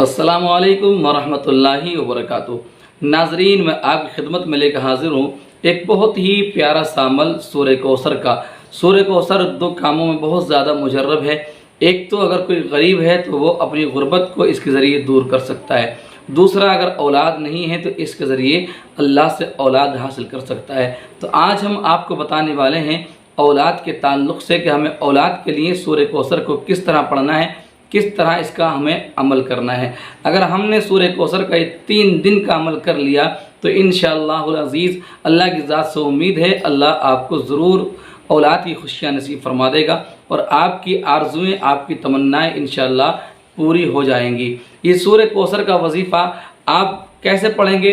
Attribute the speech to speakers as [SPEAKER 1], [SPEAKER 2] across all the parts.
[SPEAKER 1] अस्सलामु अलैकुम वरहमतुल्लाहि वबरकातुहू। नाजरीन, मैं आपकी खिदमत में लेकर हाजिर हूँ एक बहुत ही प्यारा सा अमल सूरह कौसर का। सूरह कौसर दो कामों में बहुत ज़्यादा मुजर्रब है। एक तो अगर कोई गरीब है तो वो अपनी गुर्बत को इसके ज़रिए दूर कर सकता है। दूसरा, अगर औलाद नहीं है तो इसके ज़रिए अल्लाह से औलाद हासिल कर सकता है। तो आज हम आपको बताने वाले हैं औलाद के ताल्लुक़ से कि हमें औलाद के लिए सूरह कौसर को किस तरह पढ़ना है, किस तरह इसका हमें अमल करना है। अगर हमने सूरह कौसर का ये 3 दिन का अमल कर लिया तो इंशाअल्लाहुल अज़ीज़ अल्लाह की ज़ात से उम्मीद है अल्लाह आपको ज़रूर औलाद की खुशियाँ नसीब फरमा देगा और आपकी आरज़ुएँ, आपकी तमन्नाएँ इंशाअल्लाह पूरी हो जाएंगी। ये सूरह कौसर का वजीफ़ा आप कैसे पढ़ेंगे,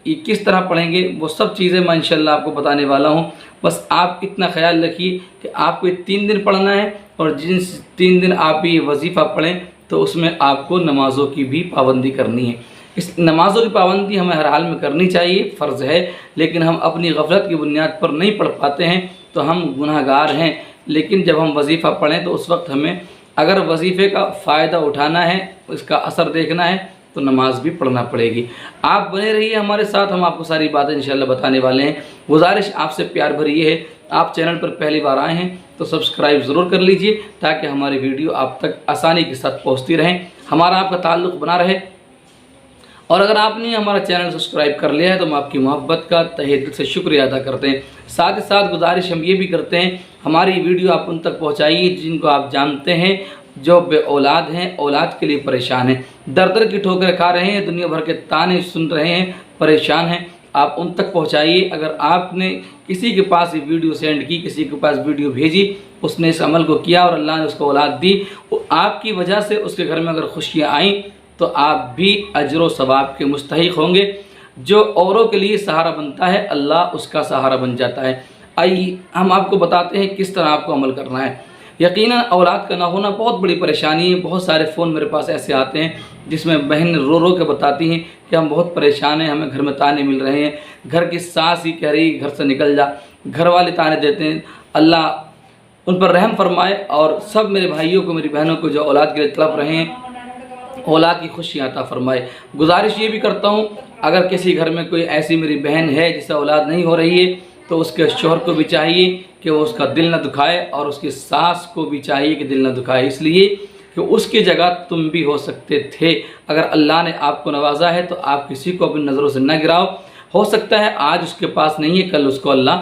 [SPEAKER 1] ये किस तरह पढ़ेंगे, वो सब चीज़ें मैं इंशाअल्लाह आपको बताने वाला हूँ। बस आप इतना ख्याल रखिए कि आपको ये 3 दिन पढ़ना है और जिन 3 दिन आप ये वजीफ़ा पढ़ें तो उसमें आपको नमाज़ों की भी पाबंदी करनी है। इस नमाज़ों की पाबंदी हमें हर हाल में करनी चाहिए, फ़र्ज़ है, लेकिन हम अपनी गफलत की बुनियाद पर नहीं पढ़ पाते हैं तो हम गुनाहगार हैं। लेकिन जब हम वजीफ़ा पढ़ें तो उस वक्त हमें अगर वजीफ़े का फ़ायदा उठाना है, इसका असर देखना है तो नमाज भी पढ़ना पड़ेगी। आप बने रहिए हमारे साथ, हम आपको सारी बातें इंशाअल्लाह बताने वाले हैं। गुजारिश आपसे प्यार भरी है, आप चैनल पर पहली बार आए हैं तो सब्सक्राइब ज़रूर कर लीजिए ताकि हमारी वीडियो आप तक आसानी के साथ पहुंचती रहें, हमारा आपका ताल्लुक़ बना रहे। और अगर आपने हमारा चैनल सब्सक्राइब कर लिया है तो हम आपकी मोहब्बत का तहे दिल से शुक्रिया अदा करते हैं। साथ ही साथ गुजारिश हम ये भी करते हैं हमारी वीडियो आप उन तक पहुँचाइए जिनको आप जानते हैं जो बे औलाद हैं, औलाद के लिए परेशान हैं, दर दर की ठोकरें खा रहे हैं, दुनिया भर के ताने सुन रहे हैं, परेशान हैं, आप उन तक पहुंचाइए। अगर आपने किसी के पास ये वीडियो सेंड की, किसी के पास वीडियो भेजी, उसने इस अमल को किया और अल्लाह ने उसको औलाद दी, वो आपकी वजह से उसके घर में अगर खुशियाँ आईं तो आप भी अजर व सवाब के मुस्तहिक होंगे। जो औरों के लिए सहारा बनता है अल्लाह उसका सहारा बन जाता है। आइए हम आपको बताते हैं किस तरह आपको अमल करना है। यकीनन औलाद का ना होना बहुत बड़ी परेशानी है। बहुत सारे फ़ोन मेरे पास ऐसे आते हैं जिसमें बहन रो रो के बताती हैं कि हम बहुत परेशान हैं, हमें घर में ताने मिल रहे हैं, घर की सास ही कह रही घर से निकल जा, घर वाले ताने देते हैं। अल्लाह उन पर रहम फरमाए और सब मेरे भाइयों को, मेरी बहनों को जो औलाद के लिए तड़प रहे हैं औलाद की खुशियाँ अता फरमाए। गुजारिश ये भी करता हूँ अगर किसी घर में कोई ऐसी मेरी बहन है जिससे औलाद नहीं हो रही है तो उसके शौहर को भी चाहिए कि वो उसका दिल न दुखाए और उसकी सास को भी चाहिए कि दिल न दुखाए, इसलिए कि उसकी जगह तुम भी हो सकते थे। अगर अल्लाह ने आपको नवाजा है तो आप किसी को अपनी नज़रों से न गिराओ। हो सकता है आज उसके पास नहीं है, कल उसको अल्लाह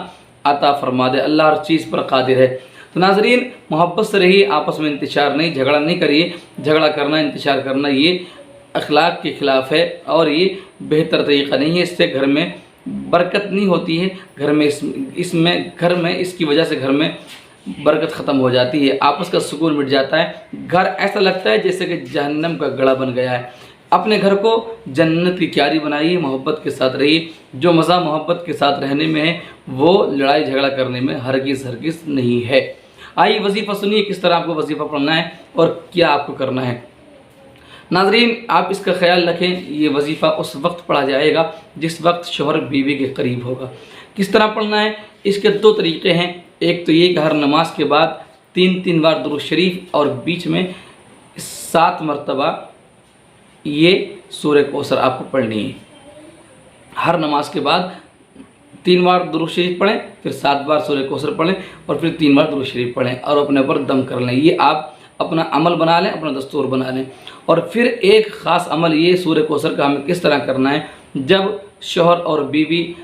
[SPEAKER 1] अता फरमा दे। अल्लाह हर चीज़ पर कादिर है। तो नाजरीन, मोहब्बत से रहिए, आपस में इंतशार नहीं, झगड़ा नहीं करिए। झगड़ा करना, इंतशार करना ये अखलाक के ख़िलाफ़ है और ये बेहतर तरीक़ा नहीं है। इससे घर में बरकत नहीं होती है, घर में इसकी वजह से घर में बरकत ख़त्म हो जाती है, आपस का सुकून मिट जाता है। घर ऐसा लगता है जैसे कि जहन्नम का गड़ा बन गया है। अपने घर को जन्नत की क्यारी बनाइए, मोहब्बत के साथ रहिए। जो मज़ा मोहब्बत के साथ रहने में है वो लड़ाई झगड़ा करने में हरगिज़ नहीं है। आइए वजीफ़ा सुनिए किस तरह आपको वजीफ़ा पढ़ना है और क्या आपको करना है। नाजरीन, आप इसका ख्याल रखें, ये वजीफ़ा उस वक्त पढ़ा जाएगा जिस वक्त शौहर बीवी के करीब होगा। किस तरह पढ़ना है, इसके 2 तरीक़े हैं। एक तो ये कि हर नमाज के बाद 3 बार दुरूद शरीफ और बीच में 7 मरतबा ये सूरह कौसर आपको पढ़नी है। हर नमाज के बाद 3 बार दुरूद शरीफ पढ़ें, फिर 7 बार सूरह कौसर पढ़ें और फिर 3 बार दुरूद शरीफ पढ़ें और अपने ऊपर दम कर लें। ये आप अपना अमल बना लें, अपना दस्तूर बना लें। और फिर एक ख़ास अमल ये सूरह कौसर का हमें किस तरह करना है, जब शौहर और बीवी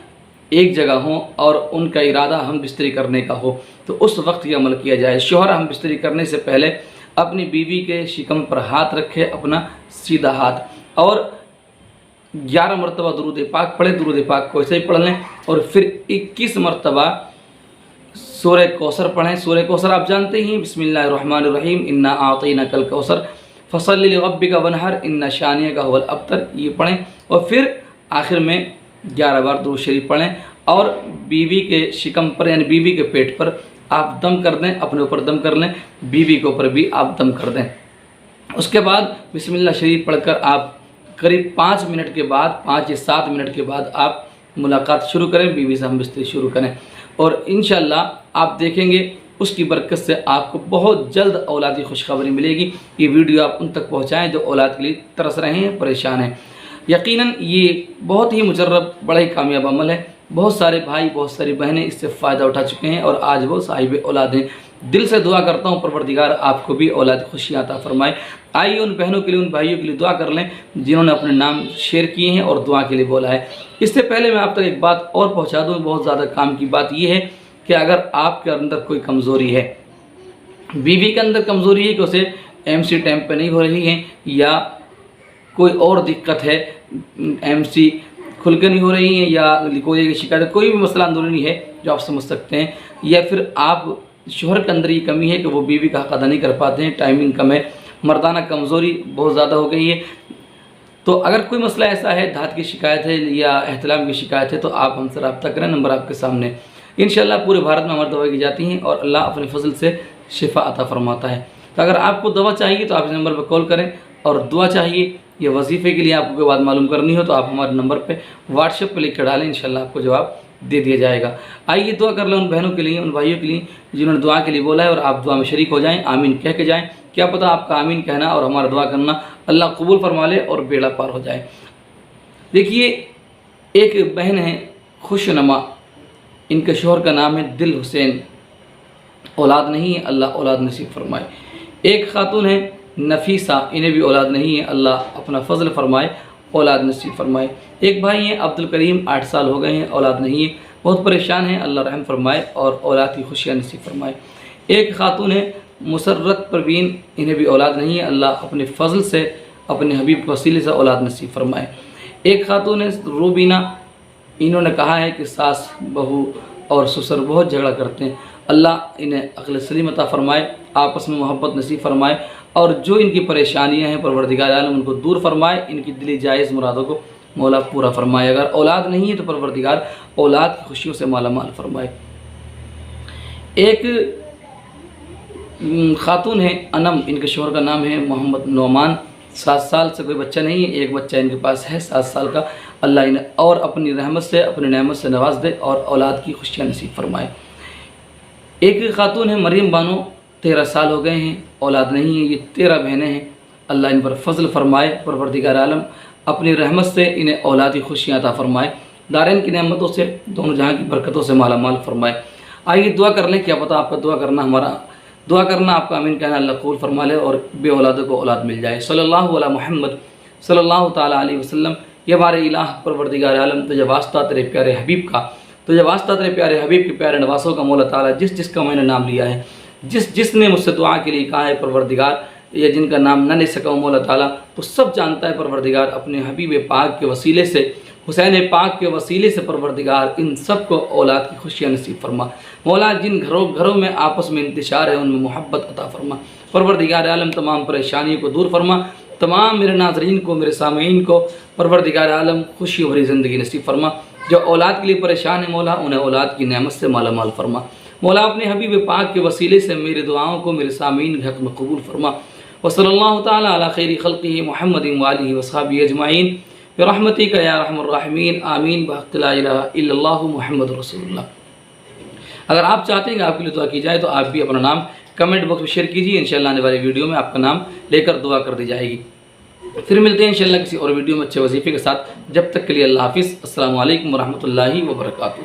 [SPEAKER 1] एक जगह हों और उनका इरादा हम बिस्तरी करने का हो तो उस वक्त ये अमल किया जाए। शौहर हम बिस्तरी करने से पहले अपनी बीवी के शिकम पर हाथ रखे, अपना सीधा हाथ, और 11 मरतबा दुरूद पाक पढ़े। दुरूद पाक को ऐसे ही पढ़ लें और फिर 21 मरतबा सूरह कौसर पढ़ें। सूरह कौसर आप जानते ही, बिस्मिल्लाहिर्रहमानिर्रहीम, इन्ना आतैनाकल कौसर फसल्लि लिरब्बिका वनहर इन्ना शानियका हुवल अब्तर, ये पढ़ें। और फिर आखिर में 11 बार दुरूद शरीफ पढ़ें और बीवी के शिकम पर यानी बीवी के पेट पर आप दम कर दें, अपने ऊपर दम कर लें, बीवी के ऊपर भी आप दम कर दें। उसके बाद बिस्मिल्लाह शरीफ पढ़कर आप करीब 5 मिनट के बाद, 5 या 7 मिनट के बाद आप मुलाकात शुरू करें, बीवी से हम बिस्तरी शुरू करें और इंशाअल्लाह आप देखेंगे उसकी बरकत से आपको बहुत जल्द औलाद की खुशखबरी मिलेगी। ये वीडियो आप उन तक पहुँचाएँ जो औलाद के लिए तरस रहे हैं, परेशान हैं। यकीनन ये बहुत ही मुजर्रब, बड़ा ही कामयाब अमल है। बहुत सारे भाई, बहुत सारी बहनें इससे फ़ायदा उठा चुके हैं और आज वो साहिब औलाद हैं। दिल से दुआ करता हूँ परवरदिगार आपको भी औलाद खुशियाँ अता फरमाए। आइए उन बहनों के लिए, उन भाइयों के लिए दुआ कर लें जिन्होंने अपने नाम शेयर किए हैं और दुआ के लिए बोला है। इससे पहले मैं आप तक एक बात और पहुँचा दूँ, बहुत ज़्यादा काम की बात यह है कि अगर आपके अंदर कोई कमज़ोरी है, बीवी के अंदर कमज़ोरी है कि उसे MC टाइम पर नहीं हो रही है, या कोई और दिक्कत है, MC खुल के नहीं हो रही है, या कोई शिकायत, कोई भी मसला अंदरूनी है जो आप समझ सकते हैं, या फिर आप शोहर के अंदर ये कमी है कि वो बीवी का हक अदा नहीं कर पाते हैं, टाइमिंग कम है, मर्दाना कमज़ोरी बहुत ज़्यादा हो गई है, तो अगर कोई मसला ऐसा है, धात की शिकायत है या एहतलाम की शिकायत है, तो आप हमसे रब्ता करें। नंबर आपके सामने। इंशाल्लाह पूरे भारत में हमारी दवा की जाती हैं और अल्लाह अपने फजल से शिफा अता फरमाता है। तो अगर आपको दवा चाहिए तो आप इस नंबर पर कॉल करें, और दुआ चाहिए या वजीफ़े के लिए आपको कोई बात मालूम करनी हो तो आप हमारे नंबर पे व्हाट्सएप पे लिख कर डालें, इंशाल्लाह आपको जवाब दे दिया जाएगा। आइए दुआ कर लें उन बहनों के लिए, उन भाइयों के लिए जिन्होंने दुआ के लिए बोला है, और आप दुआ में शरीक हो जाएं, आमीन कह के जाएं। क्या पता आपका आमीन कहना और हमारा दुआ करना अल्लाह कबूल फरमा ले और बेड़ा पार हो जाए। देखिए, एक बहन है खुशनुमा, इनके शोहर का नाम है दिल हुसैन, औलाद नहीं है, अल्लाह औलाद नसीब फरमाए। एक खातून है नफीसा, इन्हें भी औलाद नहीं है, अल्लाह अपना फजल फरमाए, औलाद नसीब फरमाए। एक भाई हैं अब्दुल करीम, 8 साल हो गए हैं, औलाद नहीं है, बहुत परेशान हैं, अल्लाह रहम फरमाए और औलाद की खुशियाँ नसीब फरमाए। एक खातून है मुसर्रत परवीन, इन्हें भी औलाद नहीं है, अल्लाह अपने फजल से, अपने हबीब के वसीले से औलाद नसीब फरमाए। एक खातून है रूबीना, इन्होंने कहा है कि सास बहू और ससुर बहुत झगड़ा करते हैं, अल्लाह इन्हें अक़ल सलीम अता फरमाए, आपस में मोहब्बत नसीब फरमाए, और जो इनकी परेशानियां हैं परवरदिगार आलम उनको दूर फरमाए, इनकी दिली जायज़ मुरादों को मौला पूरा फरमाए। अगर औलाद नहीं है तो परवरदिगार औलाद की खुशियों से माला माल फरमाए। एक खातून है अनम, इनके शोहर का नाम है मोहम्मद नौमान, 7 साल से कोई बच्चा नहीं है, एक बच्चा इनके पास है 7 साल का, अल्लाह इन्हें और अपनी रहमत से, अपनी नेमत से नवाज दे और औलाद की खुशियाँ नसीब फरमाए। एक खातून है मरीम बानो, 13 साल हो गए हैं, औलाद नहीं है, ये 13 बहनें हैं, अल्लाह इन पर फजल फरमाए, परवरदिगार आलम अपनी रहमत से इन्हें औलाद की खुशियाँ अता फरमाए, दारैन की नेमतों से, दोनों जहाँ की बरकतों से माला माल फरमाए। आइए दुआ कर लें, क्या पता आपका दुआ करना आपका आमीन कहना अल्लाह कबूल फरमा ले और बे औलादों को औलाद मिल जाए। सल्लल्लाहु अला मुहम्मद सल्लल्लाहु ताला अलैहि वसल्लम। ये हमारे इलाह परवरदिगार आलम, तुझे वास्ता तेरे प्यारे हबीब का, तुझे वास्ता तेरे प्यारे हबीब के प्यारे नवासों का मौला ताला, जिस जिसका मैंने नाम लिया है, जिसने मुझसे दुआ के लिए कहा है परवरदिगार, या जिनका नाम न ले सका मौला ताला, तो सब जानता है परवरदिगार, अपने हबीब पाक के वसीले से, हुसैन पाक के वसीले से परवरदिगार इन सब को औलाद की खुशियाँ नसीब फरमा। मौला जिन घरों में आपस में इंतशार है उनमें मोहब्बत अता फरमा। परवरदिगार आलम तमाम परेशानियों को दूर फरमा, तमाम मेरे नाज़रीन को, मेरे सामीन को परवरदिगार आलम खुशी भरी ज़िंदगी नसीब फरमा। जो औलाद के लिए परेशान है मौला, उन्हें औलाद की नेमत से माला माल फरमा। मौला अपने हबीब पाक के वसीले से मेरी दुआओं को मेरे सामीन के हक़ में कबूल फरमा। वसल्लल्लाहु ताला अला खैरि खल्क़िही मुहम्मदिन व आलिहि व सहबिही अजमाइन बिरहमतिका या अरहमर राहिमीन आमीन बहक़्क़ि ला इलाहा इल्लल्लाहु मुहम्मदुर रसूलुल्लाह। अगर आप चाहते हैं कि आपके लिए दुआ की जाए तो आप भी अपना नाम कमेंट बॉक्स में शेयर कीजिए, इंशाल्लाह आने वाली वीडियो में आपका नाम लेकर दुआ कर दी जाएगी। फिर मिलते हैं इंशाल्लाह किसी और वीडियो में अच्छे वजीफ़े के साथ। जब तक के लिए अल्लाह हाफ़िज़। अस्सलामु अलैकुम व रहमतुल्लाहि व बरकातुहू।